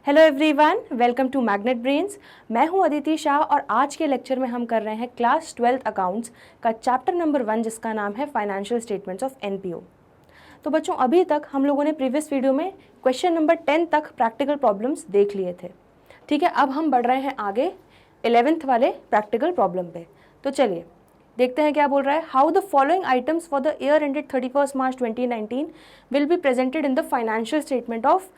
Hello everyone, welcome to Magnet Brains. मैं हूं अदिति शाह और आज के लेक्चर में हम कर रहे हैं क्लास 12th अकाउंट्स का चैप्टर नंबर 1 जिसका नाम है फाइनेंशियल स्टेटमेंट्स ऑफ एनपीओ। तो बच्चों, अभी तक हम लोगों ने प्रीवियस वीडियो में क्वेश्चन नंबर 10 तक प्रैक्टिकल प्रॉब्लम्स देख लिए थे। ठीक है, अब हम बढ़ रहे हैं आगे 11th वाले प्रैक्टिकल प्रॉब्लम पे। तो चलिए देखते हैं क्या बोल रहा है। How the following items for the year ended 31 March 2019 will be presented in the financial statement of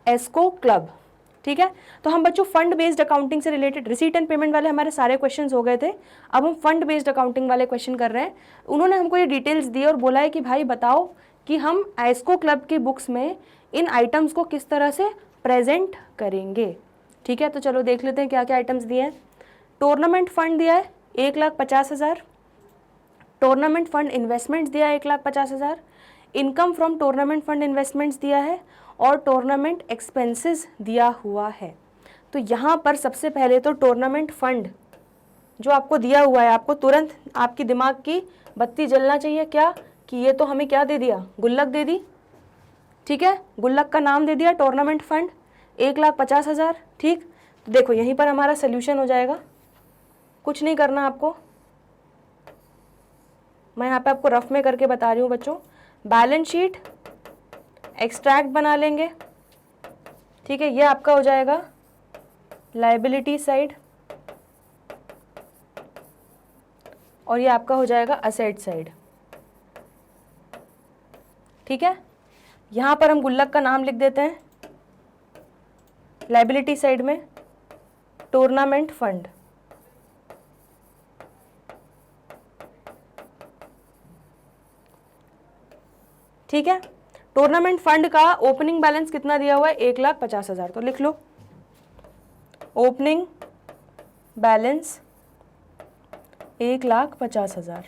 Esco club. ठीक है, तो हम बच्चों फंड बेस्ड अकाउंटिंग से रिलेटेड रिसीट एंड पेमेंट वाले हमारे सारे क्वेश्चंस हो गए थे। अब हम फंड बेस्ड अकाउंटिंग वाले क्वेश्चन कर रहे हैं। उन्होंने हमको ये डिटेल्स दी और बोला है कि भाई बताओ कि हम एस्को क्लब की बुक्स में इन आइटम्स को किस तरह से प्रेजेंट करेंगे। ठीक है, तो चलो देख लेते हैं क्या क्या आइटम्स दिए हैं। टूर्नामेंट फंड दिया है 1,50,000। टूर्नामेंट फंड इन्वेस्टमेंट्स दिया है 1,50,000। Income from tournament fund investments दिया है और टूर्नामेंट एक्सपेंसेस दिया हुआ है। तो यहाँ पर सबसे पहले तो टूर्नामेंट फंड जो आपको दिया हुआ है, आपको तुरंत आपकी दिमाग की बत्ती जलना चाहिए क्या कि ये तो हमें क्या दे दिया, गुल्लक दे दी। ठीक है, गुल्लक का नाम दे दिया टूर्नामेंट फंड 1,50,000। ठीक, तो देखो यहीं पर हमारा सोल्यूशन हो जाएगा। कुछ नहीं करना आपको, मैं यहाँ पे आपको रफ में करके बता रही हूँ बच्चों। बैलेंस शीट एक्सट्रैक्ट बना लेंगे। ठीक है, ये आपका हो जाएगा लायबिलिटी साइड और ये आपका हो जाएगा असेट साइड। ठीक है, यहां पर हम गुल्लक का नाम लिख देते हैं लायबिलिटी साइड में टूर्नामेंट फंड। ठीक है, टूर्नामेंट फंड का ओपनिंग बैलेंस कितना दिया हुआ है 1,50,000। तो लिख लो ओपनिंग बैलेंस 1,50,000।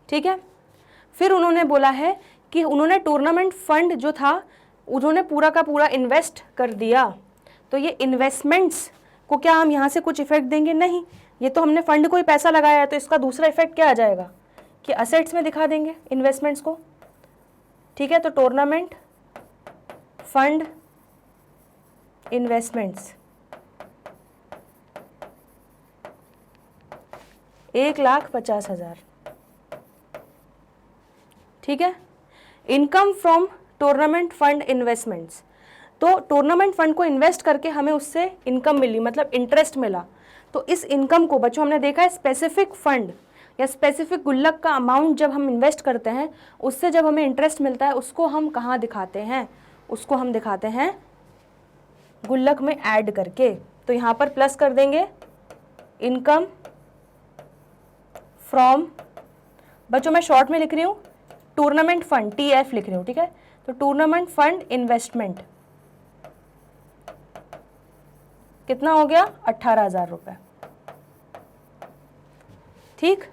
ठीक है, फिर उन्होंने बोला है कि उन्होंने टूर्नामेंट फंड जो था उन्होंने पूरा का पूरा इन्वेस्ट कर दिया। तो ये इन्वेस्टमेंट्स को क्या हम यहाँ से कुछ इफेक्ट देंगे? नहीं, ये तो हमने फंड को ही पैसा लगाया है, तो इसका दूसरा इफेक्ट क्या आ जाएगा कि असेट्स में दिखा देंगे इन्वेस्टमेंट्स को। ठीक है, तो टूर्नामेंट फंड इन्वेस्टमेंट्स 1,50,000। ठीक है, income from tournament fund investments, तो टूर्नामेंट फंड को इन्वेस्ट करके हमें उससे इनकम मिली, मतलब इंटरेस्ट मिला। तो इस इनकम को बच्चों हमने देखा है स्पेसिफिक फंड या स्पेसिफिक गुल्लक का अमाउंट जब हम इन्वेस्ट करते हैं उससे जब हमें इंटरेस्ट मिलता है उसको हम कहाँ दिखाते हैं? उसको हम दिखाते हैं गुल्लक में ऐड करके। तो यहाँ पर प्लस कर देंगे इनकम फ्रॉम, बच्चों मैं शॉर्ट में लिख रही हूँ टूर्नामेंट फंड TF लिख रही हूँ। ठीक है, तो टूर्नामेंट फंड इन्वेस्टमेंट कितना हो गया 18,000 रुपये। ठीक,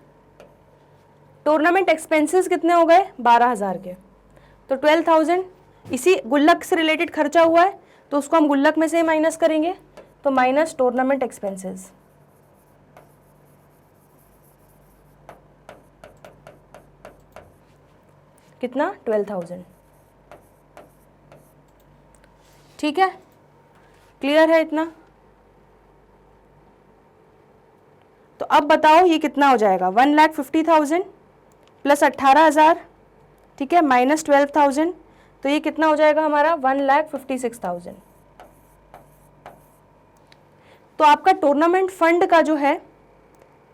टूर्नामेंट एक्सपेंसेस कितने हो गए 12,000 के, तो 12,000 इसी गुल्लक से रिलेटेड खर्चा हुआ है तो उसको हम गुल्लक में से माइनस करेंगे। तो माइनस टूर्नामेंट एक्सपेंसेस कितना 12,000। ठीक है, क्लियर है इतना? तो अब बताओ ये कितना हो जाएगा 1,50,000 प्लस 18,000। ठीक है, माइनस 12,000, तो ये कितना हो जाएगा हमारा 1,56,000। तो आपका टूर्नामेंट फंड का जो है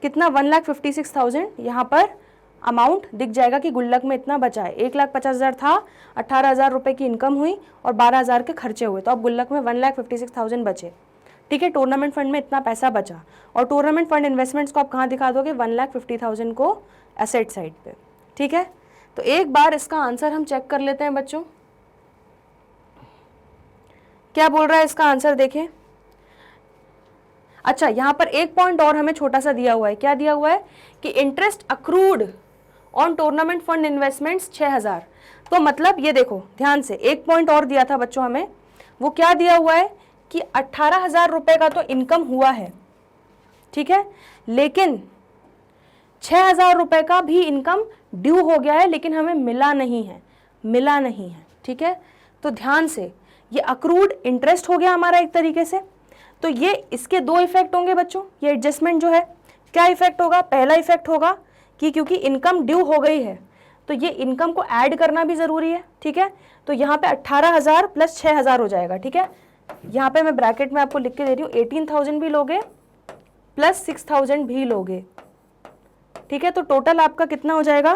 कितना 1,56,000 यहाँ पर अमाउंट दिख जाएगा कि गुल्लक में इतना बचा है। 1,50,000 था, 18,000 रुपये की इनकम हुई और 12,000 के खर्चे हुए, तो अब गुल्लक में 1,56,000 बचे। ठीक है, टूर्नामेंट फंड में इतना पैसा बचा और टूर्नामेंट फंड इन्वेस्टमेंट्स को आप कहाँ दिखा दोगे 1,50,000 को एसेट साइड पे। ठीक है, तो एक बार इसका आंसर हम चेक कर लेते हैं बच्चों, क्या बोल रहा है इसका आंसर देखें। अच्छा, यहाँ पर एक पॉइंट और हमें छोटा सा दिया हुआ है। क्या दिया हुआ है कि interest accrued on tournament fund investments 6,000। तो मतलब ये देखो ध्यान से, एक पॉइंट और दिया था बच्चों हमें, वो क्या दिया हुआ है कि 18,000 रुपये का तो इनकम हुआ है। ठीक है, लेकिन 6,000 रुपये का भी इनकम ड्यू हो गया है लेकिन हमें मिला नहीं है। ठीक है, तो ध्यान से ये अक्रूड इंटरेस्ट हो गया हमारा एक तरीके से। तो ये इसके दो इफेक्ट होंगे बच्चों, ये एडजस्टमेंट जो है। क्या इफेक्ट होगा? पहला इफेक्ट होगा कि क्योंकि इनकम ड्यू हो गई है तो ये इनकम को ऐड करना भी ज़रूरी है, ठीक है। तो यहाँ पे 18,000 प्लस 6,000 हो जाएगा, ठीक है। यहाँ पे मैं ब्रैकेट में आपको लिख के दे रही हूँ, 18,000 भी लोगे प्लस 6,000 भी लोगे, ठीक है। तो टोटल आपका कितना हो जाएगा?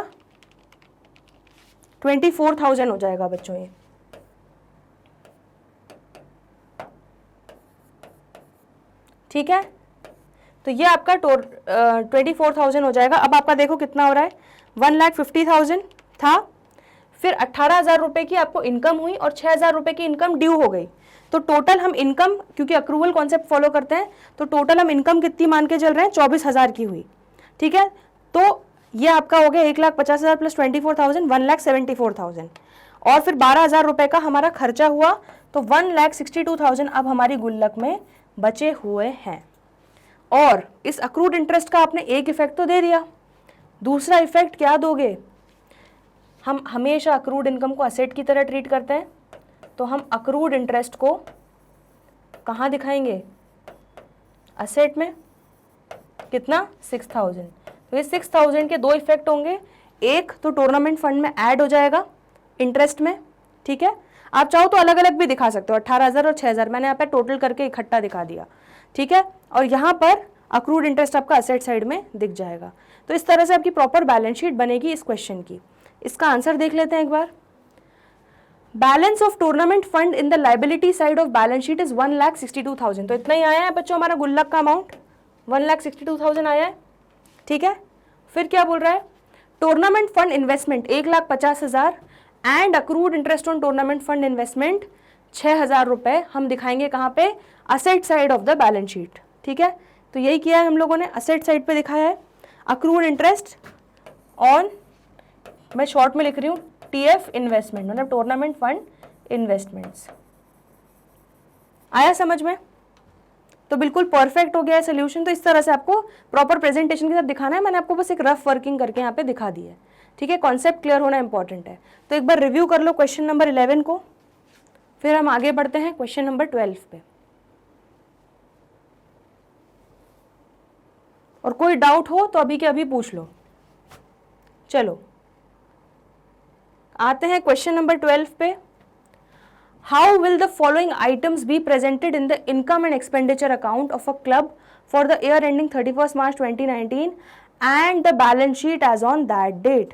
24,000 हो जाएगा बच्चों ये, ठीक है। तो ये आपका 24,000 हो जाएगा। अब आपका देखो कितना हो रहा है, 1,50,000 था, फिर 18,000 रुपये की आपको इनकम हुई और 6,000 रुपये की इनकम ड्यू हो गई। तो टोटल हम इनकम, क्योंकि अक्रूवल कॉन्सेप्ट फॉलो करते हैं, तो टोटल हम इनकम कितनी मान के चल रहे हैं? 24,000 की हुई, ठीक है। तो ये आपका हो गया 1,50,000 प्लस 24,000, 1,74,000। और फिर 12,000 रुपये का हमारा खर्चा हुआ, तो 1,62,000 अब हमारी गुल्लक में बचे हुए हैं। और इस अक्रूड इंटरेस्ट का आपने एक इफेक्ट तो दे दिया, दूसरा इफेक्ट क्या दोगे? हम हमेशा अक्रूड इनकम को असेट की तरह ट्रीट करते हैं, तो हम अक्रूड इंटरेस्ट को कहाँ दिखाएंगे? असेट में। कितना? 6,000। तो ये 6,000 के दो इफेक्ट होंगे, एक तो टूर्नामेंट फंड में ऐड हो जाएगा इंटरेस्ट में, ठीक है। आप चाहो तो अलग अलग भी दिखा सकते हो, 18,000 और 6,000 मैंने यहाँ पे टोटल करके इकट्ठा दिखा दिया, ठीक है। और यहाँ पर अक्रूड इंटरेस्ट आपका असेट साइड में दिख जाएगा। तो इस तरह से आपकी प्रॉपर बैलेंस शीट बनेगी इस क्वेश्चन की। इसका आंसर देख लेते हैं एक बार। Balance of tournament fund in the liability side of balance sheet is 1,62,000। तो इतना ही आया है बच्चों हमारा गुल्लक का अमाउंट, 1,62,000 आया है, ठीक है। फिर क्या बोल रहा है? Tournament fund investment 1,50,000 and accrued interest on tournament fund investment 6,000 रुपए हम दिखाएंगे कहाँ पे? Asset side of the balance sheet, ठीक है। तो यही किया है हम लोगों ने, असेट साइड पे दिखाया है अक्रूड इंटरेस्ट ऑन, मैं शॉर्ट में लिख रही हूँ टीएफ इन्वेस्टमेंट, मतलब टूर्नामेंट फंड इन्वेस्टमेंट्स। आया समझ में? तो बिल्कुल परफेक्ट हो गया है सोल्यूशन। तो इस तरह से आपको प्रॉपर प्रेजेंटेशन के साथ दिखाना है। मैंने आपको बस एक रफ वर्किंग करके यहाँ पे दिखा दी है, ठीक है। कॉन्सेप्ट क्लियर होना इंपॉर्टेंट है। तो एक बार रिव्यू कर लो क्वेश्चन नंबर 11 को, फिर हम आगे बढ़ते हैं क्वेश्चन नंबर 12 पे। और कोई डाउट हो तो अभी के अभी पूछ लो। चलो आते हैं क्वेश्चन नंबर 12 पे। How will the following items be presented in the income and expenditure account of a club for the year ending 31 March 2019 and the balance sheet as on that date.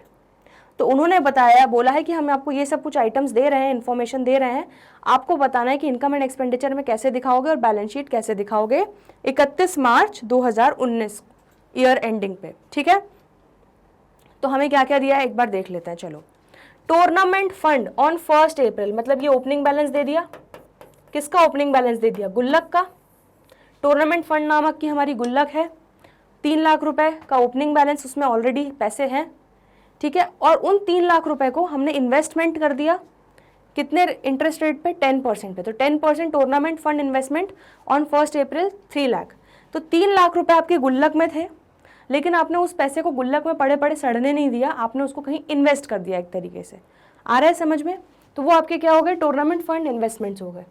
तो उन्होंने बताया, बोला है कि हम आपको ये सब कुछ आइटम्स दे रहे हैं, इन्फॉर्मेशन दे रहे हैं, आपको बताना है कि इनकम एंड एक्सपेंडिचर में कैसे दिखाओगे और बैलेंस शीट कैसे दिखाओगे 31 मार्च 2019 ईयर एंडिंग पे, ठीक है। तो हमें क्या क्या दिया है एक बार देख लेते हैं। चलो, टूर्नामेंट फंड ऑन 1 अप्रैल, मतलब ये ओपनिंग बैलेंस दे दिया। किसका ओपनिंग बैलेंस दे दिया? गुल्लक का। टूर्नामेंट फंड नामक की हमारी गुल्लक है, 3 लाख रुपए का ओपनिंग बैलेंस, उसमें ऑलरेडी पैसे हैं, ठीक है। और उन 3 लाख रुपए को हमने इन्वेस्टमेंट कर दिया कितने इंटरेस्ट रेट पे? 10% पे। तो 10% टूर्नामेंट फंड इन्वेस्टमेंट ऑन 1 अप्रैल 3 लाख। तो 3 लाख रुपए आपके गुल्लक में थे, लेकिन आपने उस पैसे को गुल्लक में पड़े पड़े सड़ने नहीं दिया, आपने उसको कहीं इन्वेस्ट कर दिया एक तरीके से। आ रहा है समझ में? तो वो आपके क्या हो गए? टूर्नामेंट फंड इन्वेस्टमेंट्स हो गए।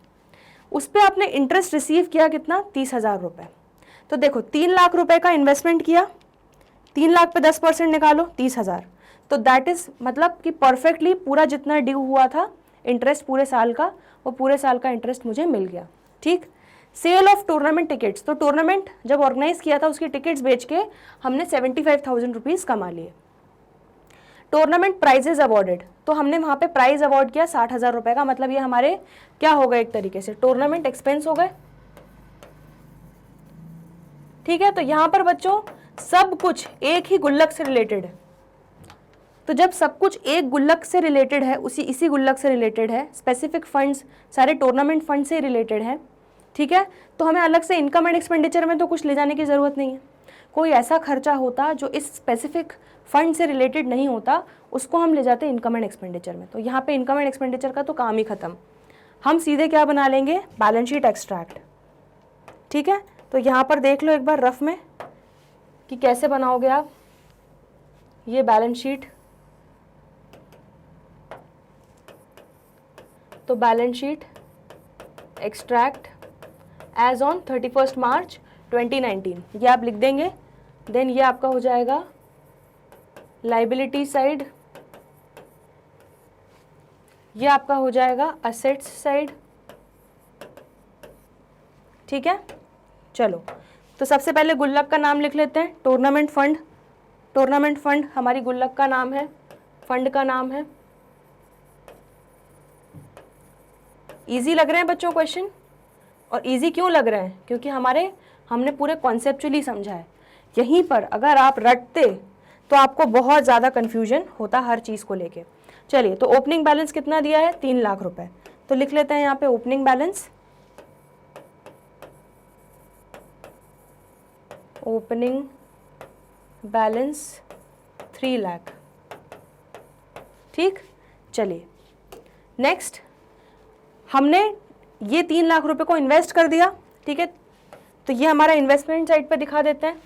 उस पर आपने इंटरेस्ट रिसीव किया कितना? 30,000 रुपये। तो देखो 3 लाख रुपए का इन्वेस्टमेंट किया, 3 लाख पे 10% निकालो, 30,000। तो दैट इज मतलब कि परफेक्टली पूरा जितना ड्यू हुआ था इंटरेस्ट पूरे साल का, वो पूरे साल का इंटरेस्ट मुझे मिल गया, ठीक। सेल ऑफ टूर्नामेंट टिकट्स, तो टूर्नामेंट जब ऑर्गेनाइज किया था उसकी टिकट्स बेच के हमने 75,000 रुपीज़ कमा लिए। टूर्नामेंट प्राइजेज अवॉर्डेड, तो हमने वहाँ पे प्राइज अवॉर्ड किया 60,000 रुपये का, मतलब ये हमारे क्या हो गए एक तरीके से टूर्नामेंट एक्सपेंस हो गए, ठीक है। तो यहाँ पर बच्चों सब कुछ एक ही गुल्लक से रिलेटेड है। तो जब सब कुछ एक गुल्लक से रिलेटेड है, इसी गुल्लक से रिलेटेड है, स्पेसिफिक फंड्स सारे टूर्नामेंट फंड से रिलेटेड है, ठीक है, तो हमें अलग से इनकम एंड एक्सपेंडिचर में तो कुछ ले जाने की ज़रूरत नहीं है। कोई ऐसा खर्चा होता जो इस स्पेसिफिक फंड से रिलेटेड नहीं होता, उसको हम ले जाते इनकम एंड एक्सपेंडिचर में। तो यहाँ पे इनकम एंड एक्सपेंडिचर का तो काम ही खत्म। हम सीधे क्या बना लेंगे? बैलेंस शीट एक्सट्रैक्ट, ठीक है। तो यहाँ पर देख लो एक बार रफ में कि कैसे बनाओगे आप ये बैलेंस शीट। तो balance sheet extract as on 31 March 2019, ये आप लिख देंगे। देन ये आपका हो जाएगा लाइबिलिटी साइड, ये आपका हो जाएगा असेट्स साइड। ठीक है, चलो तो सबसे पहले गुल्लक का नाम लिख लेते हैं, टूर्नामेंट फंड। टूर्नामेंट फंड हमारी गुल्लक का नाम है, फंड का नाम है। इजी लग रहे हैं बच्चों क्वेश्चन? और इजी क्यों लग रहे हैं? क्योंकि हमने पूरे कॉन्सेप्चुअली समझा है। यहीं पर अगर आप रटते तो आपको बहुत ज़्यादा कन्फ्यूजन होता हर चीज़ को लेके। चलिए, तो ओपनिंग बैलेंस कितना दिया है? 3 लाख रुपए। तो लिख लेते हैं यहाँ पे opening balance, opening balance 3 lakh. ठीक, चलिए नेक्स्ट, हमने ये 3 लाख रुपए को इन्वेस्ट कर दिया। ठीक है, तो ये हमारा इन्वेस्टमेंट साइड पे दिखा देते हैं,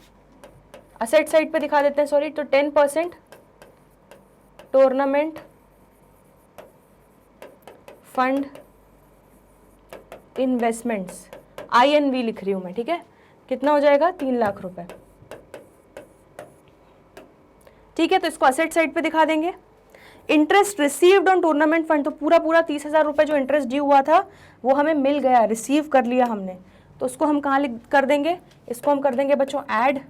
असेट साइड पे दिखा देते हैं, सॉरी। तो 10% टूर्नामेंट फंड इन्वेस्टमेंट्स, INV लिख रही हूं मैं। ठीक है, कितना हो जाएगा? 3 लाख रुपए। ठीक है, तो इसको असेट साइड पे दिखा देंगे। Interest received on tournament fund, तो पूरा 30,000 रुपए जो इंटरेस्ट ड्यू हुआ था वो हमें मिल गया, रिसीव कर लिया हमने। तो उसको हम कहाँ कर देंगे? इसको हम कर देंगे बच्चों ऐड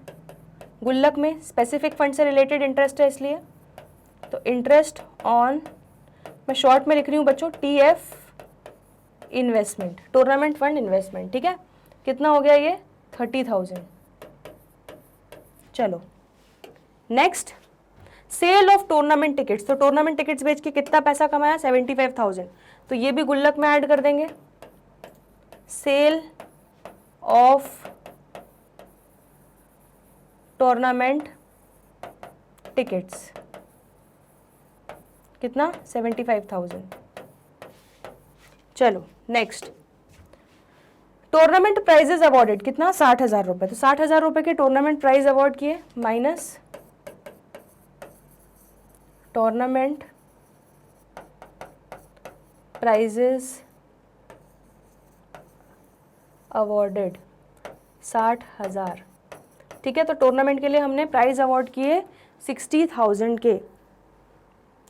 गुल्लक में, स्पेसिफिक फंड से रिलेटेड इंटरेस्ट है इसलिए। तो इंटरेस्ट ऑन, मैं शॉर्ट में लिख रही हूँ बच्चों, TF investment, tournament fund investment. ठीक है, कितना हो गया ये? 30,000। चलो next, sale of tournament tickets. तो टूर्नामेंट टिकट्स बेच के कितना पैसा कमाया? 75,000। तो ये भी गुल्लक में ऐड कर देंगे। सेल ऑफ टूर्नामेंट टिकट्स कितना? 75,000। चलो नेक्स्ट, टूर्नामेंट प्राइजेस अवॉर्डेड कितना? 60,000 रुपए। तो 60,000 रुपए के टूर्नामेंट प्राइज अवॉर्ड किए, माइनस टूर्नामेंट प्राइजेस अवॉर्डेड 60,000। ठीक है, तो टूर्नामेंट के लिए हमने प्राइज अवॉर्ड किए 60,000 के।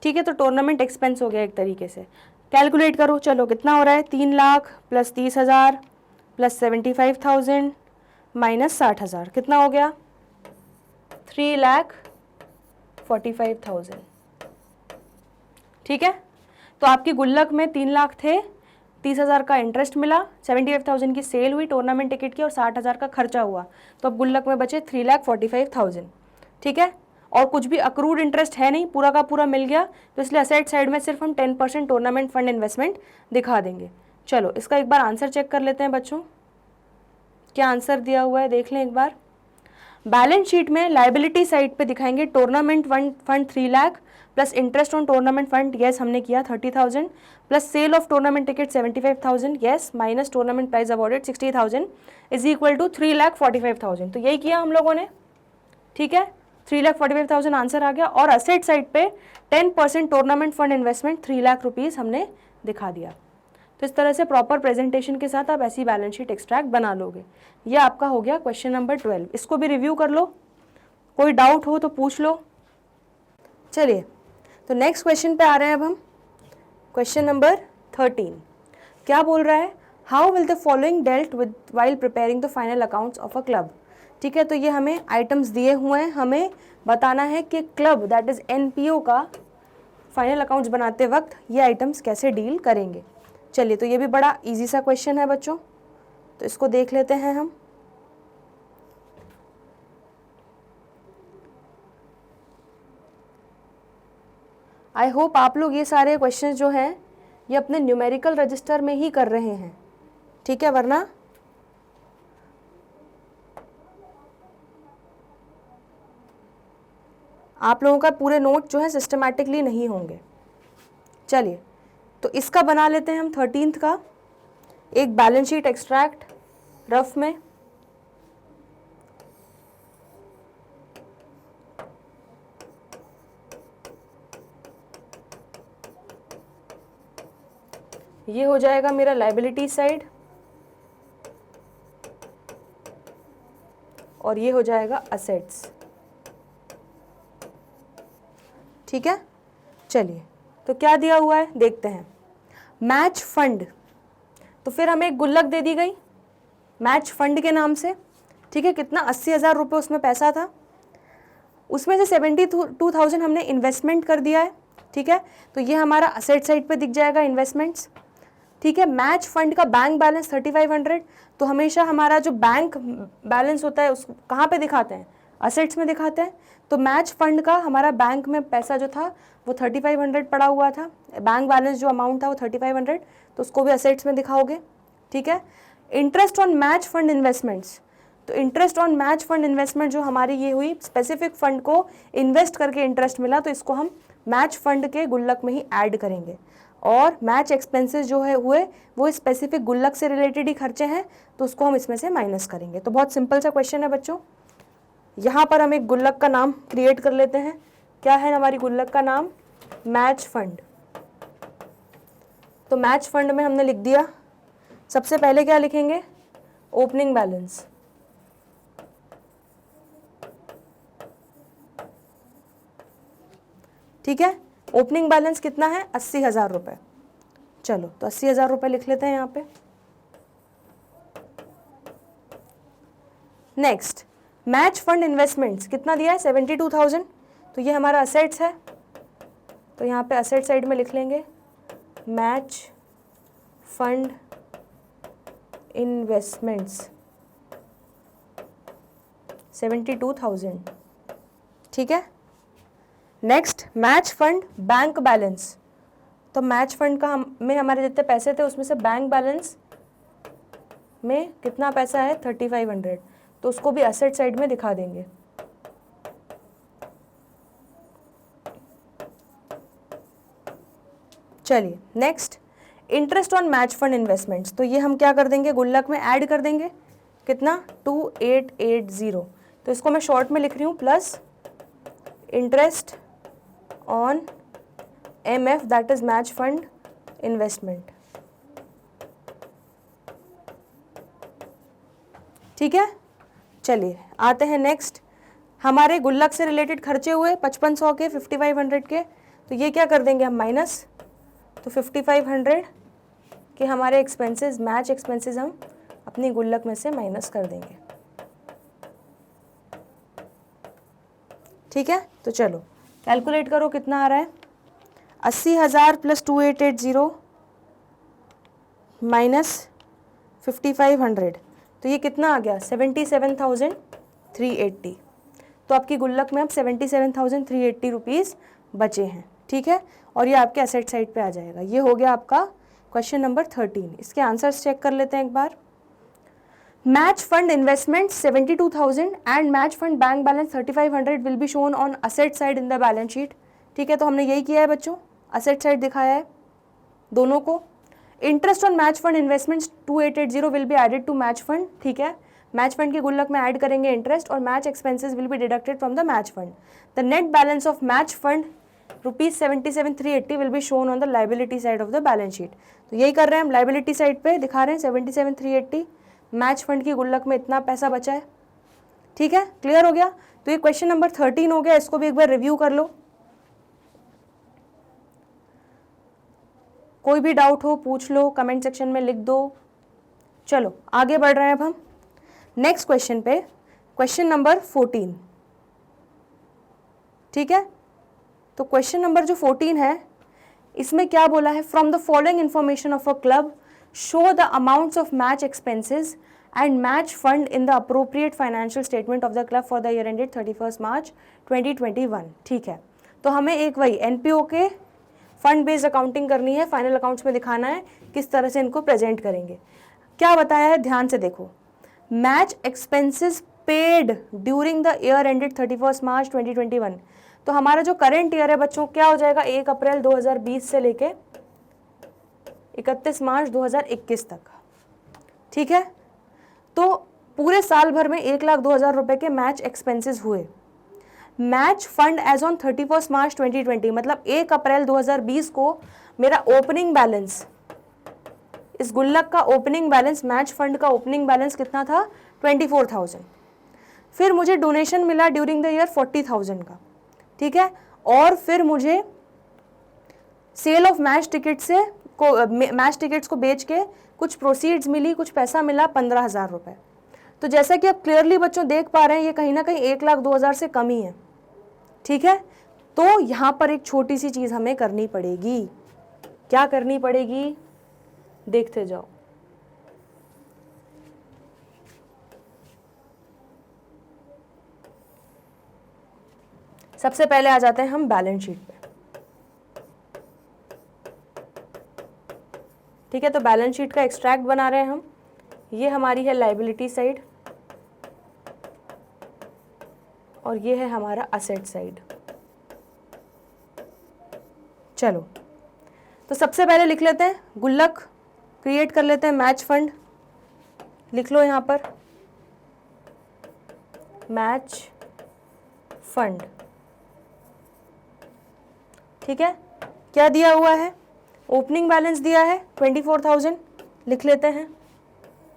ठीक है, तो टूर्नामेंट एक्सपेंस हो गया एक तरीके से। कैलकुलेट करो, चलो कितना हो रहा है? 3 लाख प्लस 30,000 प्लस 75,000 माइनस 60,000, कितना हो गया? 3,45,000। ठीक है, तो आपकी गुल्लक में 3 लाख थे, 30,000 का इंटरेस्ट मिला, 75,000 की सेल हुई टूर्नामेंट टिकट की और 60,000 का खर्चा हुआ। तो अब गुल्लक में बचे 3,45,000। ठीक है, और कुछ भी अक्रूड इंटरेस्ट है नहीं, पूरा का पूरा मिल गया। तो इसलिए असेट साइड में सिर्फ हम 10% टूर्नामेंट फंड इन्वेस्टमेंट दिखा देंगे। चलो इसका एक बार आंसर चेक कर लेते हैं बच्चों, क्या आंसर दिया हुआ है देख लें एक बार। बैलेंस शीट में लाइबिलिटी साइड पे दिखाएंगे tournament fund 3 lakh plus interest on tournament fund, yes हमने किया 30,000, plus sale of tournament ticket 75,000, yes, minus tournament prize awarded 60,000 is equal to 3,45,000। तो यही किया हम लोगों ने। ठीक है, 3,45,000 आंसर आ गया। और असेट साइड पे 10% tournament fund investment 3 lakh rupees हमने दिखा दिया। तो इस तरह से प्रॉपर प्रेजेंटेशन के साथ आप ऐसी बैलेंस शीट एक्सट्रैक्ट बना लोगे। ये आपका हो गया क्वेश्चन नंबर 12। इसको भी रिव्यू कर लो, कोई डाउट हो तो पूछ लो। चलिए, तो नेक्स्ट क्वेश्चन पे आ रहे हैं अब हम। क्वेश्चन नंबर 13 क्या बोल रहा है? How will the following dealt with while preparing the final accounts of a club. ठीक है, तो ये हमें आइटम्स दिए हुए हैं, हमें बताना है कि क्लब दैट इज NPO का फाइनल अकाउंट्स बनाते वक्त ये आइटम्स कैसे डील करेंगे। चलिए, तो ये भी बड़ा इजी सा क्वेश्चन है बच्चों, तो इसको देख लेते हैं हम। आई होप आप लोग ये सारे क्वेश्चंस जो हैं ये अपने न्यूमेरिकल रजिस्टर में ही कर रहे हैं। ठीक है, वरना आप लोगों का पूरे नोट जो है सिस्टमैटिकली नहीं होंगे। चलिए, तो इसका बना लेते हैं हम 13th का एक बैलेंस शीट एक्सट्रैक्ट रफ में। ये हो जाएगा मेरा लाइबिलिटी साइड, और ये हो जाएगा असेट्स। ठीक है, चलिए तो क्या दिया हुआ है देखते हैं। मैच फंड, तो फिर हमें एक गुल्लक दे दी गई मैच फंड के नाम से। ठीक है, कितना 80,000 रुपये उसमें पैसा था, उसमें से 72,000 हमने इन्वेस्टमेंट कर दिया है। ठीक है, तो ये हमारा असेट साइड पे दिख जाएगा इन्वेस्टमेंट्स। ठीक है, मैच फंड का बैंक बैलेंस 3500, तो हमेशा हमारा जो बैंक बैलेंस होता है उस कहाँ पे दिखाते हैं, असेट्स में दिखाते हैं। तो मैच फंड का हमारा बैंक में पैसा जो था वो 3500 पड़ा हुआ था, बैंक बैलेंस जो अमाउंट था वो 3500, तो उसको भी असेट्स में दिखाओगे। ठीक है, interest on match fund investments, तो interest on match fund investment जो हमारी ये हुई, स्पेसिफिक फंड को इन्वेस्ट करके इंटरेस्ट मिला, तो इसको हम मैच फंड के गुल्लक में ही ऐड करेंगे। और मैच एक्सपेंसेस जो है हुए वो स्पेसिफिक गुल्लक से रिलेटेड ही खर्चे हैं, तो उसको हम इसमें से माइनस करेंगे। तो बहुत सिंपल सा क्वेश्चन है बच्चों। यहाँ पर हम एक गुल्लक का नाम क्रिएट कर लेते हैं। क्या है हमारी गुल्लक का नाम, मैच फंड। तो मैच फंड में हमने लिख दिया, सबसे पहले क्या लिखेंगे, ओपनिंग बैलेंस। ठीक है, ओपनिंग बैलेंस कितना है, 80,000 रुपये। चलो तो 80,000 रुपये लिख लेते हैं यहाँ पे। नेक्स्ट, मैच फंड इन्वेस्टमेंट्स कितना दिया है, 72,000, तो ये हमारा असेट्स है, तो यहाँ पे असेट साइड में लिख लेंगे मैच फंड इन्वेस्टमेंट्स 72,000। ठीक है, next match fund bank balance, तो मैच फंड का में हमारे जितने पैसे थे उसमें से बैंक बैलेंस में कितना पैसा है, 3500, तो उसको भी असेट साइड में दिखा देंगे। चलिए next, interest on match fund investments, तो ये हम क्या कर देंगे, गुल्लक में ऐड कर देंगे, कितना 2880, तो इसको मैं शॉर्ट में लिख रही हूँ plus interest on MF that is match fund investment. ठीक है, चलिए आते हैं नेक्स्ट, हमारे गुल्लक से रिलेटेड खर्चे हुए 5500 के, 5500 के, तो ये क्या कर देंगे हम माइनस, तो 5500 के हमारे एक्सपेंसेस, मैच एक्सपेंसेस हम अपनी गुल्लक में से माइनस कर देंगे। ठीक है, तो चलो कैलकुलेट करो कितना आ रहा है, 80,000 प्लस 2880 माइनस 5500, तो ये कितना आ गया, 77,380। तो आपकी गुल्लक में अब 77,380 रुपीज़ बचे हैं। ठीक है, और ये आपके एसेट साइड पे आ जाएगा। ये हो गया आपका क्वेश्चन नंबर 13। इसके आंसर्स चेक कर लेते हैं एक बार। Match fund investment 72,000 and match fund bank balance 3500 will be shown on asset side in the balance sheet. ठीक है, तो हमने यही किया है बच्चों, असेट साइड दिखाया है दोनों को। Interest on match fund investments 2880 will be added to match fund. ठीक है, मैच फंड की गुल्लक में ऐड करेंगे इंटरेस्ट, और match expenses will be deducted from the match fund. The net balance of match fund ₹77,380 will be shown on the liability side of the balance sheet. तो यही कर रहे हैं हम, लाइबिलिटी साइड पे दिखा रहे हैं 77,380, मैच फंड की गुल्लक में इतना पैसा बचा है। ठीक है, क्लियर हो गया। तो ये क्वेश्चन नंबर 13 हो गया, इसको भी एक बार रिव्यू कर लो। कोई भी डाउट हो पूछ लो, कमेंट सेक्शन में लिख दो। चलो आगे बढ़ रहे हैं अब हम नेक्स्ट क्वेश्चन पे, क्वेश्चन नंबर 14। ठीक है, तो क्वेश्चन नंबर जो 14 है इसमें क्या बोला है, from the following information of a club show the amounts of match expenses and match fund in the appropriate financial statement of the club for the year ended 31 मार्च 2021। ठीक है, तो हमें एक वही एनपीओ के फंड बेस्ड अकाउंटिंग करनी है, final accounts में दिखाना है किस तरह से इनको प्रेजेंट करेंगे। क्या बताया है, ध्यान से देखो, match expenses paid during the year ended 31 मार्च 2021। तो हमारा जो करंट ईयर है बच्चों क्या हो जाएगा, 1 अप्रैल 2020 से लेके 31 मार्च 2021 तक। ठीक है, तो पूरे साल भर में 1,02,000 रुपए के मैच एक्सपेंसेस हुए। Match fund as on 31 March 2020, मतलब 1 अप्रैल 2020 को मेरा ओपनिंग बैलेंस, इस गुल्लक का ओपनिंग बैलेंस, मैच फंड का ओपनिंग बैलेंस कितना था, 24,000। फिर मुझे डोनेशन मिला ड्यूरिंग द ईयर 40,000 का, ठीक है, और फिर मुझे सेल ऑफ मैच टिकट्स को बेच के कुछ प्रोसीड्स मिली, कुछ पैसा मिला 15,000 रुपये। तो जैसा कि आप क्लियरली बच्चों देख पा रहे हैं ये कहीं ना कहीं 1,02,000 से कम ही है, ठीक है। तो यहाँ पर एक छोटी सी चीज़ हमें करनी पड़ेगी। क्या करनी पड़ेगी, देखते जाओ। सबसे पहले आ जाते हैं हम बैलेंस शीट पे, ठीक है। तो बैलेंस शीट का एक्सट्रैक्ट बना रहे हैं हम। ये हमारी है लायबिलिटी साइड और ये है हमारा असेट साइड। चलो, तो सबसे पहले लिख लेते हैं गुल्लक, क्रिएट कर लेते हैं मैच फंड। लिख लो यहाँ पर मैच फंड, ठीक है। क्या दिया हुआ है, ओपनिंग बैलेंस दिया है 24,000, लिख लेते हैं।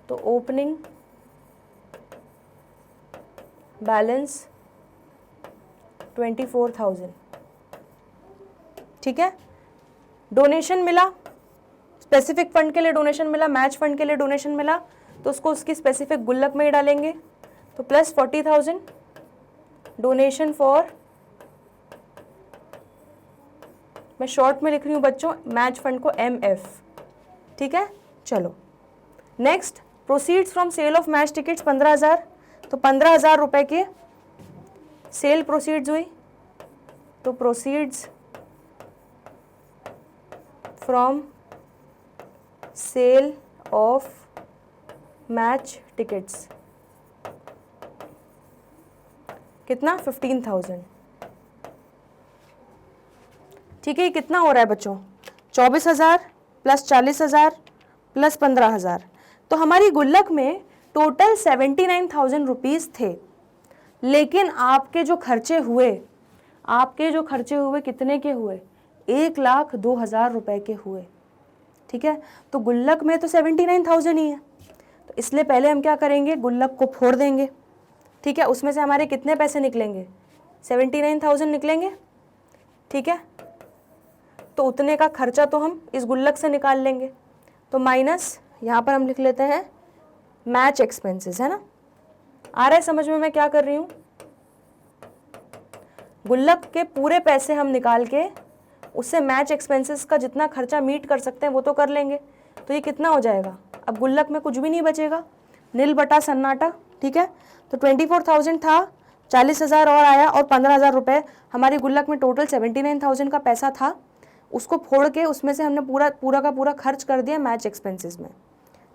तो ओपनिंग बैलेंस 24,000, ठीक है। डोनेशन मिला, स्पेसिफिक फंड के लिए डोनेशन मिला, मैच फंड के लिए डोनेशन मिला, तो उसको उसकी स्पेसिफिक गुल्लक में ही डालेंगे। तो प्लस 40,000 डोनेशन फॉर, मैं शॉर्ट में लिख रही हूँ बच्चों मैच फंड को MF, ठीक है। चलो next, proceeds from sale of match tickets 15,000, तो 15,000 रुपए के सेल प्रोसीड्स हुई। तो proceeds from sale of match tickets कितना, 15,000, ठीक है। कितना हो रहा है बच्चों, 24,000 प्लस 40,000 प्लस 15,000। तो हमारी गुल्लक में टोटल 79,000 रुपीज़ थे, लेकिन आपके जो खर्चे हुए कितने के हुए, 1,02,000 रुपए के हुए, ठीक है। तो गुल्लक में तो 79,000 ही है, तो इसलिए पहले हम क्या करेंगे, गुल्लक को फोड़ देंगे, ठीक है। उसमें से हमारे कितने पैसे निकलेंगे, 79,000 निकलेंगे, ठीक है। तो उतने का खर्चा तो हम इस गुल्लक से निकाल लेंगे। तो माइनस यहाँ पर हम लिख लेते हैं मैच एक्सपेंसेस, है ना। आ रहा है समझ में मैं क्या कर रही हूँ, गुल्लक के पूरे पैसे हम निकाल के उससे मैच एक्सपेंसेस का जितना खर्चा मीट कर सकते हैं वो तो कर लेंगे। तो ये कितना हो जाएगा, अब गुल्लक में कुछ भी नहीं बचेगा, नील बटा सन्नाटा, ठीक है। तो 24,000 था, 40,000 और आया, और 15,000 रुपये हमारी गुल्लक में टोटल 79,000 का पैसा था। उसको फोड़ के उसमें से हमने पूरा का पूरा खर्च कर दिया मैच एक्सपेंसेस में।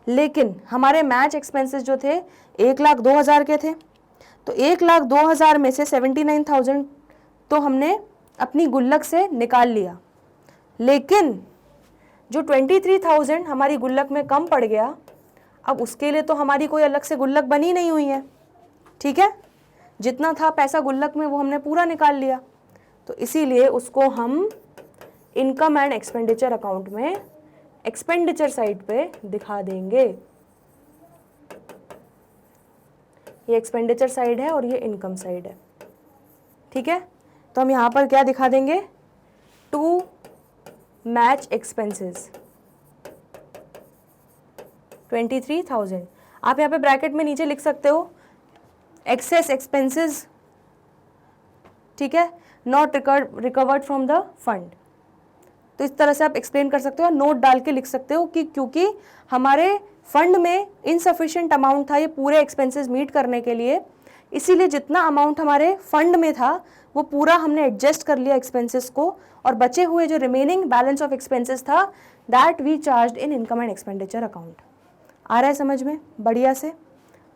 लेकिन हमारे मैच एक्सपेंसेस जो थे 1,02,000 के थे, तो 1,02,000 में से 79,000 तो हमने अपनी गुल्लक से निकाल लिया, लेकिन जो 23,000 हमारी गुल्लक में कम पड़ गया, अब उसके लिए तो हमारी कोई अलग से गुल्लक बनी नहीं हुई है, ठीक है। जितना था पैसा गुल्लक में वो हमने पूरा निकाल लिया, तो इसीलिए उसको हम इनकम एंड एक्सपेंडिचर अकाउंट में एक्सपेंडिचर साइड पे दिखा देंगे। ये एक्सपेंडिचर साइड है और ये इनकम साइड है, ठीक है। तो हम यहाँ पर क्या दिखा देंगे, टू मैच एक्सपेंसेस 23,000। आप यहाँ पे ब्रैकेट में नीचे लिख सकते हो एक्सेस एक्सपेंसेस, ठीक है, not recovered from the fund. तो इस तरह से आप एक्सप्लेन कर सकते हो, नोट डाल के लिख सकते हो कि क्योंकि हमारे फंड में इनसफिशिएंट अमाउंट था ये पूरे एक्सपेंसेस मीट करने के लिए, इसीलिए जितना अमाउंट हमारे फंड में था वो पूरा हमने एडजस्ट कर लिया एक्सपेंसेस को, और बचे हुए जो रिमेनिंग बैलेंस ऑफ एक्सपेंसेस था that we charged in income and expenditure account. आ रहा है समझ में बढ़िया से,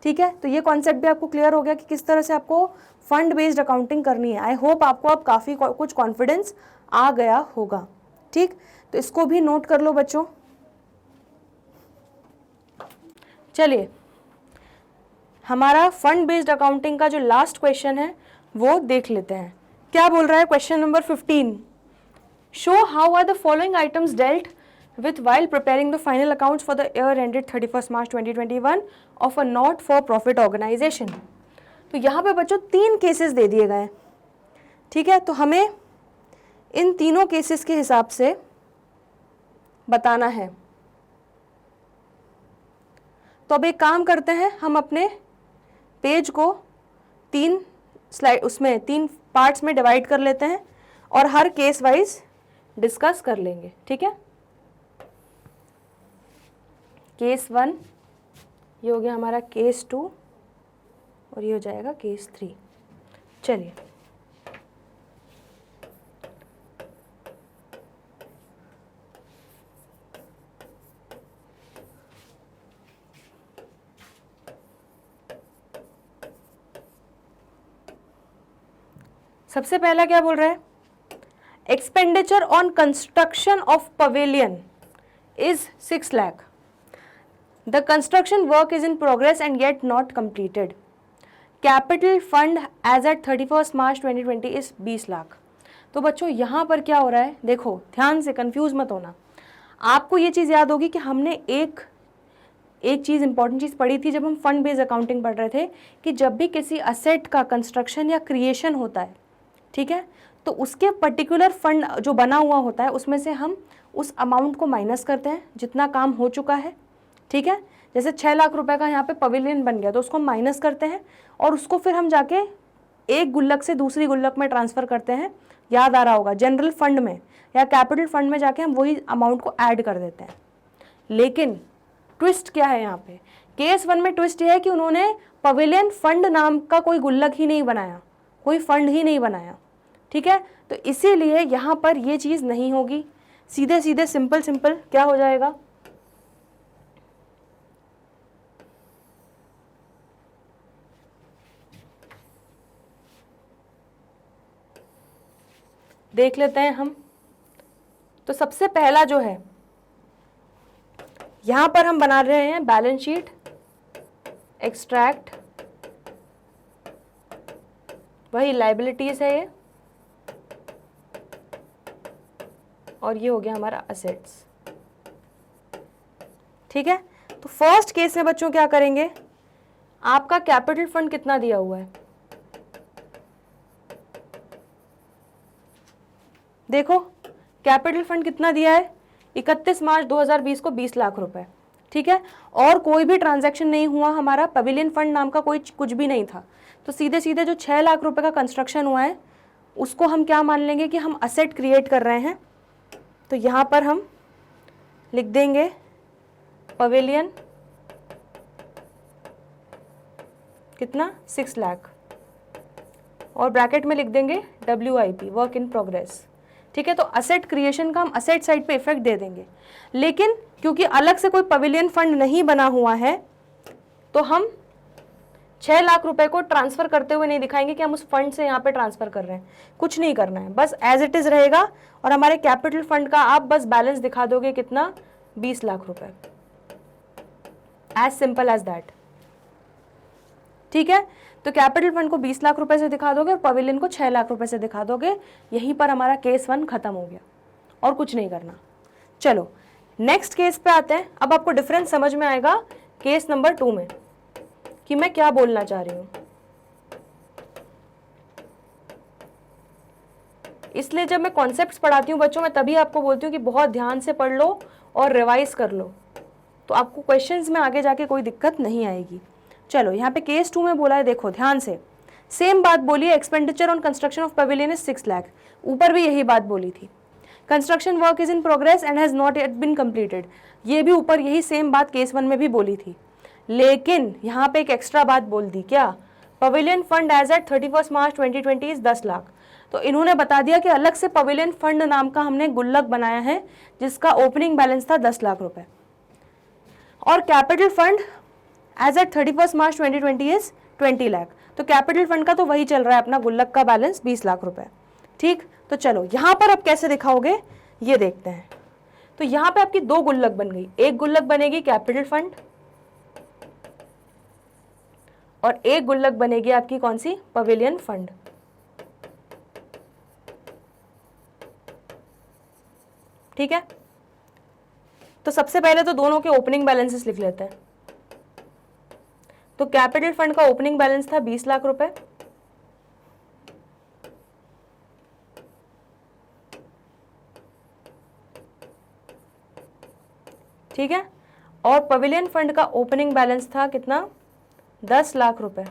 ठीक है। तो ये कॉन्सेप्ट भी आपको क्लियर हो गया कि किस तरह से आपको फंड बेस्ड अकाउंटिंग करनी है। आई होप आपको अब काफ़ी कुछ कॉन्फिडेंस आ गया होगा, ठीक। तो इसको भी नोट कर लो बच्चों। चलिए हमारा फंड बेस्ड अकाउंटिंग का जो लास्ट क्वेश्चन है वो देख लेते हैं। क्या बोल रहा है question number 15, show how are the following items dealt with while preparing the final accounts for the year ended 31st March 2021 of a not for profit organization। तो यहाँ पे बच्चों 3 केसेस दे दिए गए हैं, ठीक है। तो हमें इन तीनों केसेस के हिसाब से बताना है। तो अब एक काम करते हैं, हम अपने पेज को 3 स्लाइड उसमें 3 पार्ट्स में डिवाइड कर लेते हैं और हर केस वाइज डिस्कस कर लेंगे, ठीक है। केस 1, ये हो गया हमारा केस 2 और ये हो जाएगा केस 3। चलिए सबसे पहला क्या बोल रहा है, expenditure on construction of pavilion is 6 lakh. The construction work is in progress and yet not completed. Capital fund as at 31 March 2020 is 20 lakh. तो बच्चों यहाँ पर क्या हो रहा है, देखो ध्यान से, कंफ्यूज मत होना। आपको ये चीज़ याद होगी कि हमने एक चीज़ इंपॉर्टेंट चीज़ पढ़ी थी जब हम फंड बेस्ड अकाउंटिंग पढ़ रहे थे, कि जब भी किसी असेट का कंस्ट्रक्शन या क्रिएशन होता है, ठीक है, तो उसके पर्टिकुलर फंड जो बना हुआ होता है उसमें से हम उस अमाउंट को माइनस करते हैं जितना काम हो चुका है, ठीक है। जैसे 6 लाख रुपए का यहाँ पे पवेलियन बन गया तो उसको माइनस करते हैं और उसको फिर हम जाके एक गुल्लक से दूसरी गुल्लक में ट्रांसफ़र करते हैं, याद आ रहा होगा, जनरल फंड में या कैपिटल फंड में जाके हम वही अमाउंट को ऐड कर देते हैं। लेकिन ट्विस्ट क्या है यहाँ पे, केस 1 में ट्विस्ट यह है कि उन्होंने पवेलियन फंड नाम का कोई गुल्लक ही नहीं बनाया, कोई फंड ही नहीं बनाया, ठीक है। तो इसीलिए यहाँ पर ये चीज़ नहीं होगी, सीधे सीधे सिंपल क्या हो जाएगा, देख लेते हैं हम। तो सबसे पहला जो है, यहां पर हम बना रहे हैं बैलेंस शीट, एक्सट्रैक्ट, वही लायबिलिटीज है ये, और ये हो गया हमारा असेट्स, ठीक है। तो फर्स्ट केस में बच्चों क्या करेंगे, आपका कैपिटल फंड कितना दिया हुआ है, देखो कैपिटल फंड कितना दिया है, 31 मार्च 2020 को 20 लाख रुपए, ठीक है। और कोई भी ट्रांजैक्शन नहीं हुआ हमारा, पवेलियन फंड नाम का कोई कुछ भी नहीं था। तो सीधे सीधे जो 6 लाख रुपए का कंस्ट्रक्शन हुआ है उसको हम क्या मान लेंगे कि हम असेट क्रिएट कर रहे हैं। तो यहाँ पर हम लिख देंगे पवेलियन कितना, 6 लाख, और ब्रैकेट में लिख देंगे WIP, वर्क इन प्रोग्रेस, ठीक है। तो असेट क्रिएशन का हम असेट साइड पे इफेक्ट दे देंगे, लेकिन क्योंकि अलग से कोई पवेलियन फंड नहीं बना हुआ है तो हम 6 लाख रुपए को ट्रांसफर करते हुए नहीं दिखाएंगे कि हम उस फंड से यहाँ पे ट्रांसफर कर रहे हैं, कुछ नहीं करना है, बस एज इट इज रहेगा। और हमारे कैपिटल फंड का आप बस बैलेंस दिखा दोगे कितना, 20 लाख रुपए, एज सिंपल एज दैट, ठीक है। तो कैपिटल फंड को 20 लाख रुपए से दिखा दोगे और पवेलियन को 6 लाख रुपए से दिखा दोगे, यहीं पर हमारा केस 1 खत्म हो गया और कुछ नहीं करना। चलो नेक्स्ट केस पे आते हैं। अब आपको डिफरेंस समझ में आएगा केस नंबर 2 में कि मैं क्या बोलना चाह रही हूं। इसलिए जब मैं कॉन्सेप्ट्स पढ़ाती हूँ बच्चों, मैं तभी आपको बोलती हूँ कि बहुत ध्यान से पढ़ लो और रिवाइज कर लो, तो आपको क्वेश्चंस में आगे जाके कोई दिक्कत नहीं आएगी। चलो यहाँ पे केस 2 में बोला है, देखो ध्यान से, सेम बात बोली है, expenditure on construction of pavilion is 6 lakh, ऊपर भी यही बात बोली थी। Construction work is in progress and has not yet been completed, ये भी ऊपर यही सेम बात केस 1 में भी बोली थी। लेकिन यहाँ पे एक एक्स्ट्रा बात बोल दी, क्या, pavilion fund as at 31 March 2020 is 10 lakh. तो इन्होंने बता दिया कि अलग से पवेलियन फंड नाम का हमने गुल्लक बनाया है जिसका ओपनिंग बैलेंस था 10 लाख रुपए, और capital fund as at 31 March 2020 is 20 lakh. तो कैपिटल फंड का तो वही चल रहा है अपना गुल्लक का बैलेंस 20 लाख रुपए, ठीक। तो चलो यहाँ पर अब कैसे दिखाओगे ये देखते हैं। तो यहाँ पे आपकी 2 गुल्लक बन गई, एक गुल्लक बनेगी कैपिटल फंड और एक गुल्लक बनेगी आपकी कौन सी, पवेलियन फंड, ठीक है। तो सबसे पहले तो दोनों के ओपनिंग बैलेंसेस लिख लेते हैं। तो कैपिटल फंड का ओपनिंग बैलेंस था 20 लाख रुपए, ठीक है, और पवेलियन फंड का ओपनिंग बैलेंस था कितना, 10 लाख रुपए।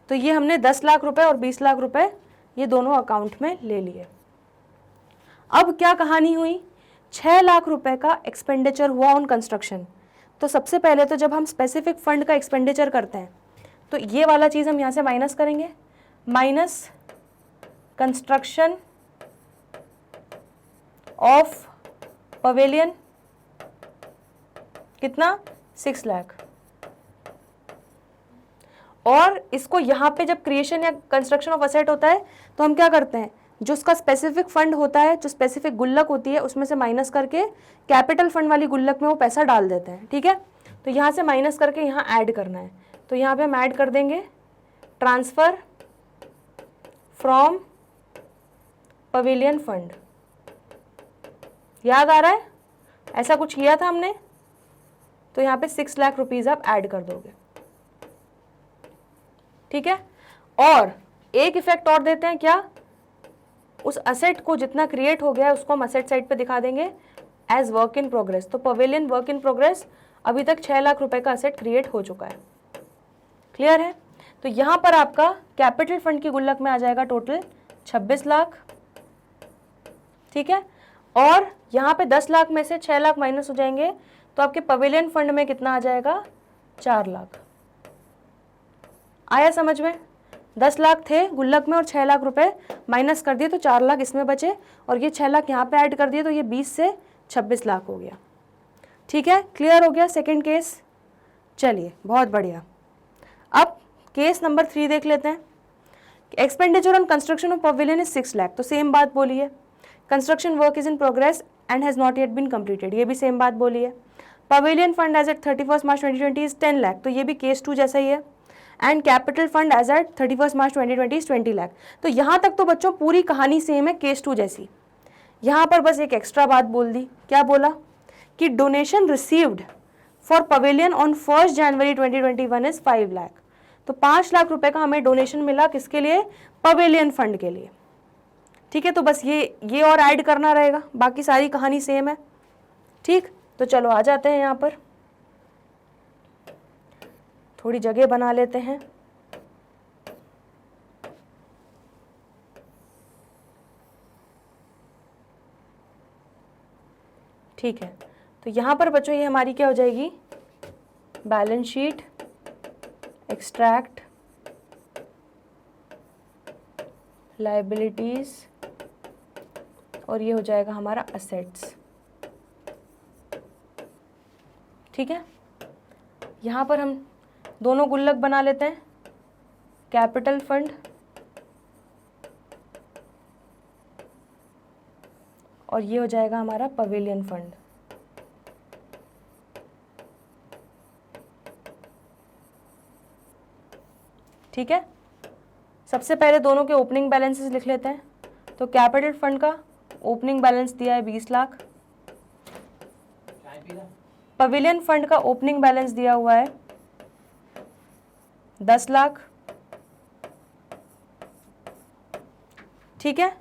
तो ये हमने 10 लाख रुपए और 20 लाख रुपए ये दोनों अकाउंट में ले लिए। अब क्या कहानी हुई, 6 लाख रुपए का एक्सपेंडिचर हुआ ऑन कंस्ट्रक्शन। तो सबसे पहले तो जब हम स्पेसिफिक फंड का एक्सपेंडिचर करते हैं तो ये वाला चीज़ हम यहाँ से माइनस करेंगे, माइनस कंस्ट्रक्शन ऑफ पवेलियन कितना, 6 लाख। और इसको यहाँ पे जब क्रिएशन या कंस्ट्रक्शन ऑफ असेट होता है तो हम क्या करते हैं, जो उसका स्पेसिफिक फंड होता है, जो स्पेसिफिक गुल्लक होती है, उसमें से माइनस करके कैपिटल फंड वाली गुल्लक में वो पैसा डाल देते हैं, ठीक है। तो यहाँ से माइनस करके यहाँ ऐड करना है, तो यहाँ पे हम ऐड कर देंगे ट्रांसफर फ्रॉम पवेलियन फंड। याद आ रहा है, ऐसा कुछ किया था हमने, तो यहाँ पे 6 लाख रुपीज़ आप ऐड कर दोगे, ठीक है। और एक इफेक्ट और देते हैं, क्या, उस असेट को जितना क्रिएट हो गया है उसको हम असेट साइड पे दिखा देंगे एज वर्क इन प्रोग्रेस। तो पवेलियन वर्क इन प्रोग्रेस अभी तक 6 लाख रुपए का असेट क्रिएट हो चुका है, क्लियर है। तो यहाँ पर आपका कैपिटल फंड की गुल्लक में आ जाएगा टोटल 26 लाख, ठीक है। और यहाँ पे 10 लाख में से 6 लाख माइनस हो जाएंगे तो आपके पवेलियन फंड में कितना आ जाएगा, 4 लाख। आया समझ में, 10 लाख थे गुल्लक में और 6 लाख रुपए माइनस कर दिए तो 4 लाख इसमें बचे, और ये 6 लाख यहाँ पे ऐड कर दिए तो ये 20 से 26 लाख हो गया, ठीक है। क्लियर हो गया सेकंड केस। चलिए बहुत बढ़िया, अब केस नंबर 3 देख लेते हैं। Expenditure on construction of pavilion is 6 lakh, तो सेम बात बोली है। Construction work is in progress and has not yet been completed, ये भी सेम बात बोली है। Pavilion fund as at 31 March 2020 is 10 lakh, तो ये भी केस 2 जैसा ही है। And capital fund as at 31 March 2020 is 20 lakh. तो यहाँ तक तो बच्चों पूरी कहानी सेम है, केस 2 जैसी। यहाँ पर बस एक एक्स्ट्रा बात बोल दी, क्या बोला कि donation received for pavilion on 1 January 2021 is 5 lakh. तो 5 लाख रुपए का हमें डोनेशन मिला, किसके लिए, पवेलियन फंड के लिए, ठीक है। तो बस ये और ऐड करना रहेगा, बाकी सारी कहानी सेम है, ठीक। तो चलो आ जाते हैं, यहाँ पर थोड़ी जगह बना लेते हैं। ठीक है, तो यहाँ पर बच्चों ये हमारी क्या हो जाएगी, बैलेंस शीट, एक्सट्रैक्ट लायबिलिटीज, और ये हो जाएगा हमारा असेट्स, ठीक है। यहाँ पर हम दोनों गुल्लक बना लेते हैं, कैपिटल फंड और ये हो जाएगा हमारा पवेलियन फंड, ठीक है। सबसे पहले दोनों के ओपनिंग बैलेंसेस लिख लेते हैं। तो कैपिटल फंड का ओपनिंग बैलेंस दिया है 20 लाख, पवेलियन फंड का ओपनिंग बैलेंस दिया हुआ है 10 लाख, ठीक है।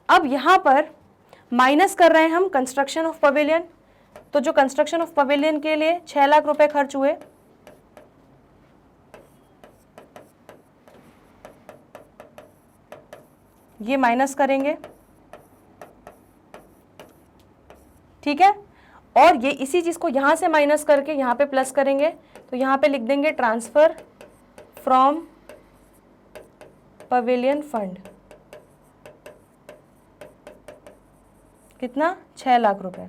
अब यहां पर माइनस कर रहे हैं हम कंस्ट्रक्शन ऑफ पवेलियन, तो जो कंस्ट्रक्शन ऑफ पवेलियन के लिए 6 लाख रुपए खर्च हुए, ये माइनस करेंगे, ठीक है। और ये इसी चीज को यहां से माइनस करके यहां पे प्लस करेंगे, तो यहां पे लिख देंगे ट्रांसफर फ्रॉम पवेलियन फंड, कितना, 6 लाख रुपए,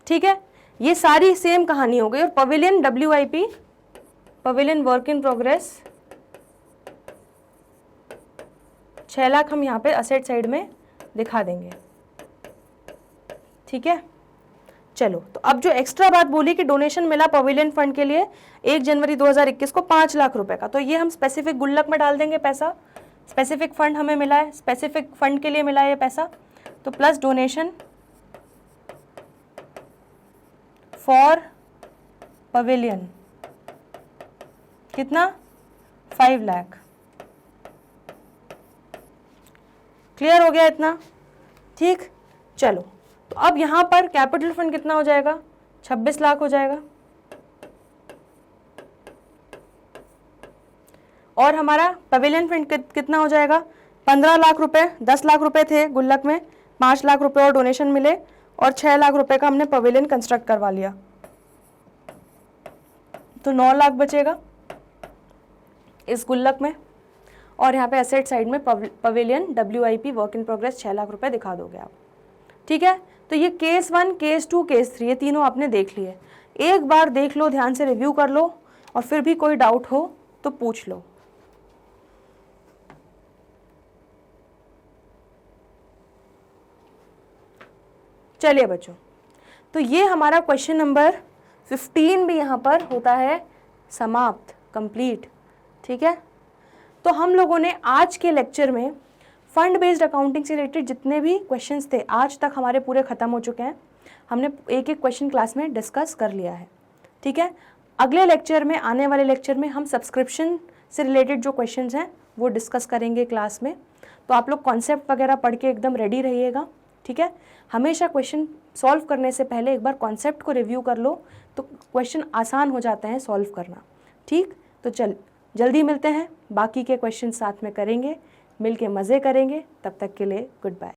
ठीक है। ये सारी सेम कहानी हो गई। और pavilion WIP, pavilion work in progress, 6 lakh हम यहाँ पे असेट साइड में दिखा देंगे, ठीक है। चलो, तो अब जो एक्स्ट्रा बात बोली कि डोनेशन मिला पवेलियन फंड के लिए 1 जनवरी 2021 को 5 लाख रुपए का, तो ये हम स्पेसिफिक गुल्लक में डाल देंगे पैसा। स्पेसिफिक फंड हमें मिला है, स्पेसिफिक फंड के लिए मिला है ये पैसा, तो प्लस डोनेशन फॉर पवेलियन कितना 5 लाख। क्लियर हो गया इतना? ठीक, चलो तो अब यहाँ पर कैपिटल फंड कितना हो जाएगा? 26 लाख हो जाएगा। और हमारा पवेलियन फंड कितना हो जाएगा? 15 लाख रुपए। 10 लाख रुपए थे गुल्लक में, 5 लाख रुपए और डोनेशन मिले, और 6 लाख रुपए का हमने पवेलियन कंस्ट्रक्ट करवा लिया, तो 9 लाख बचेगा इस गुल्लक में। और यहाँ पे एसेट साइड में pavilion WIP work in progress 6 lakh रुपए दिखा दोगे आप। ठीक है, तो ये केस 1, केस 2, केस 3 ये तीनों आपने देख लिए। एक बार देख लो, ध्यान से रिव्यू कर लो, और फिर भी कोई डाउट हो तो पूछ लो। चलिए बच्चों, तो ये हमारा क्वेश्चन नंबर 15 भी यहाँ पर होता है समाप्त, कंप्लीट। ठीक है, तो हम लोगों ने आज के लेक्चर में फंड बेस्ड अकाउंटिंग से रिलेटेड जितने भी क्वेश्चंस थे आज तक हमारे पूरे ख़त्म हो चुके हैं। हमने एक एक क्वेश्चन क्लास में डिस्कस कर लिया है। ठीक है, अगले लेक्चर में, आने वाले लेक्चर में हम सब्सक्रिप्शन से रिलेटेड जो क्वेश्चंस हैं वो डिस्कस करेंगे क्लास में। तो आप लोग कॉन्सेप्ट वगैरह पढ़ के एकदम रेडी रहिएगा। ठीक है, हमेशा क्वेश्चन सॉल्व करने से पहले एक बार कॉन्सेप्ट को रिव्यू कर लो, तो क्वेश्चन आसान हो जाते हैं सॉल्व करना। ठीक, तो जल्दी मिलते हैं, बाकी के क्वेश्चन साथ में करेंगे, मिलके मज़े करेंगे। तब तक के लिए गुड बाय।